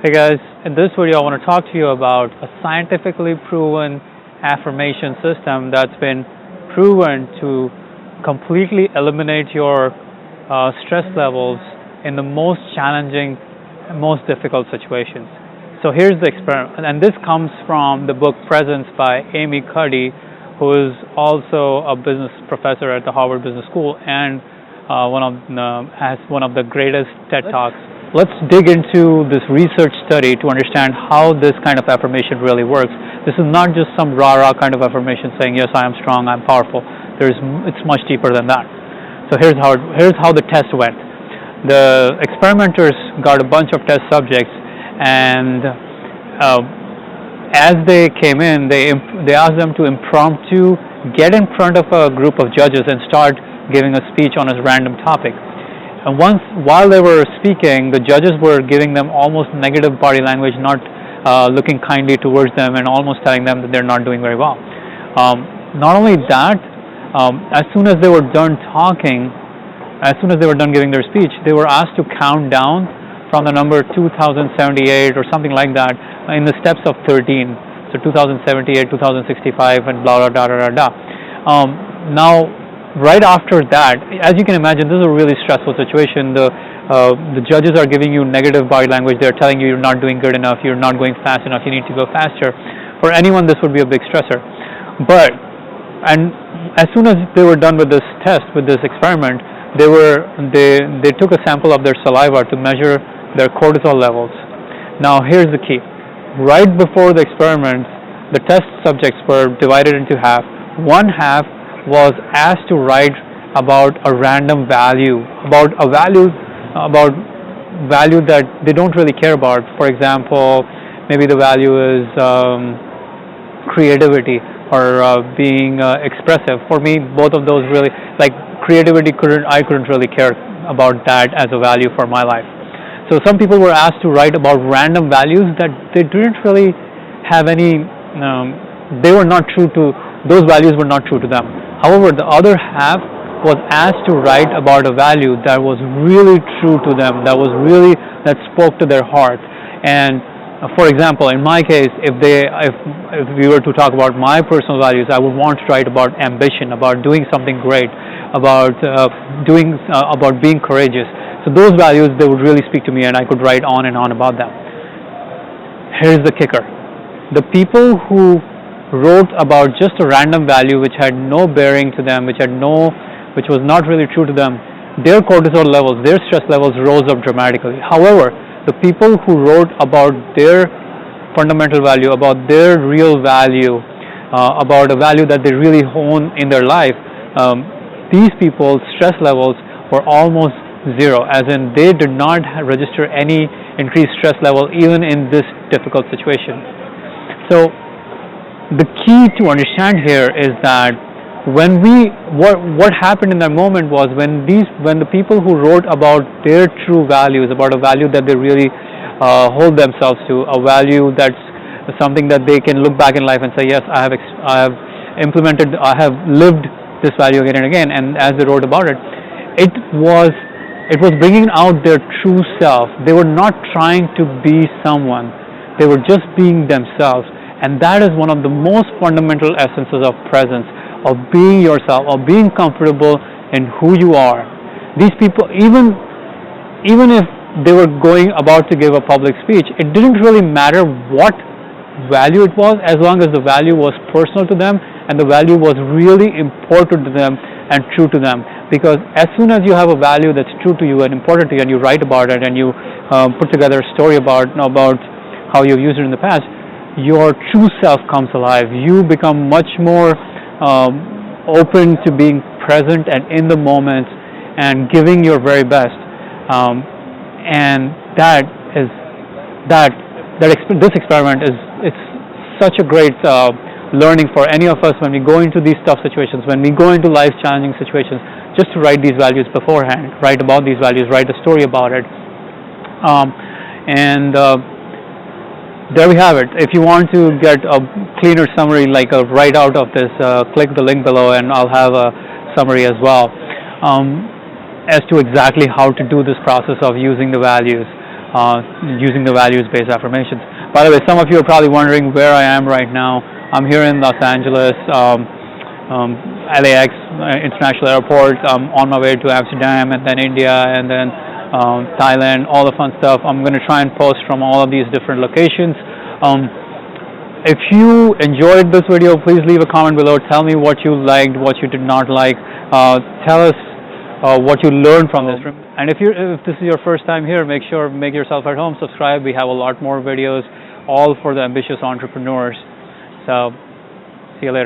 Hey guys, in this video I want to talk to you about a scientifically proven affirmation system that's been proven to completely eliminate your stress levels in the most challenging, most difficult situations. So here's the experiment, and this comes from the book Presence by Cuddy, who is also a business professor at the Harvard Business School and has one of the greatest TED Talks. Let's dig into this research study to understand how this kind of affirmation really works. This is not just some rah-rah kind of affirmation saying, yes, I am strong, I'm powerful. It's much deeper than that. So here's how the test went. The experimenters got a bunch of test subjects, and as they came in, they asked them to impromptu get in front of a group of judges and start giving a speech on a random topic. And while they were speaking, the judges were giving them almost negative body language, not looking kindly towards them, and almost telling them that they're not doing very well. Not only that, as soon as they were done talking, as soon as they were done giving their speech, they were asked to count down from the number 2078 or something like that in the steps of 13. So 2078, 2065, and blah, blah, blah, blah, blah. Now, right after that, as you can imagine, this is a really stressful situation. The judges are giving you negative body language. They're telling you you're not doing good enough, you're not going fast enough, you need to go faster. For anyone, this would be a big stressor. And as soon as they were done with this test, with this experiment, they took a sample of their saliva to measure their cortisol levels. Now, here's the key. Right before the experiment, the test subjects were divided into half. One half was asked to write about a random value, about value that they don't really care about. For example, maybe the value is creativity or being expressive. For me, both of those really, like creativity, I couldn't really care about that as a value for my life. So some people were asked to write about random values that they didn't really have any, those values were not true to them. However, the other half was asked to write about a value that was really true to them, that spoke to their heart. And for example, in my case, if we were to talk about my personal values, I would want to write about ambition, about doing something great, about being courageous. So those values, they would really speak to me, and I could write on and on about them. Here's the kicker. The people who wrote about just a random value which had no bearing to them, which was not really true to them, their cortisol levels, their stress levels rose up dramatically. However, the people who wrote about their fundamental value, about their real value, about a value that they really hone in their life, these people's stress levels were almost zero, as in they did not register any increased stress level even in this difficult situation. So the key to understand here is that what happened in that moment was when the people who wrote about their true values, about a value that they really hold themselves to, a value that's something that they can look back in life and say, yes, I have lived this value again and again, and as they wrote about it, it was bringing out their true self. They were not trying to be someone. They were just being themselves. And that is one of the most fundamental essences of presence, of being yourself, of being comfortable in who you are. These people, even if they were about to give a public speech, it didn't really matter what value it was, as long as the value was personal to them and the value was really important to them and true to them. Because as soon as you have a value that's true to you and important to you, and you write about it and you put together a story about how you've used it in the past, your true self comes alive. You become much more open to being present and in the moment and giving your very best. And this experiment it's such a great learning for any of us when we go into these tough situations, when we go into life challenging situations, just to write these values beforehand, write about these values, write a story about it. There we have it. If you want to get a cleaner summary, like a write out of this, click the link below and I'll have a summary as well as to exactly how to do this process of using the values. using the values-based affirmations. By the way, some of you are probably wondering where I am right now. I'm here in Los Angeles, LAX International Airport. I'm on my way to Amsterdam and then India and then Thailand, all the fun stuff. I'm going to try and post from all of these different locations. If you enjoyed this video, please leave a comment below. Tell me what you liked, what you did not like. Tell us what you learned from this. And if this is your first time here, make yourself at home. Subscribe. We have a lot more videos, all for the ambitious entrepreneurs. So, see you later.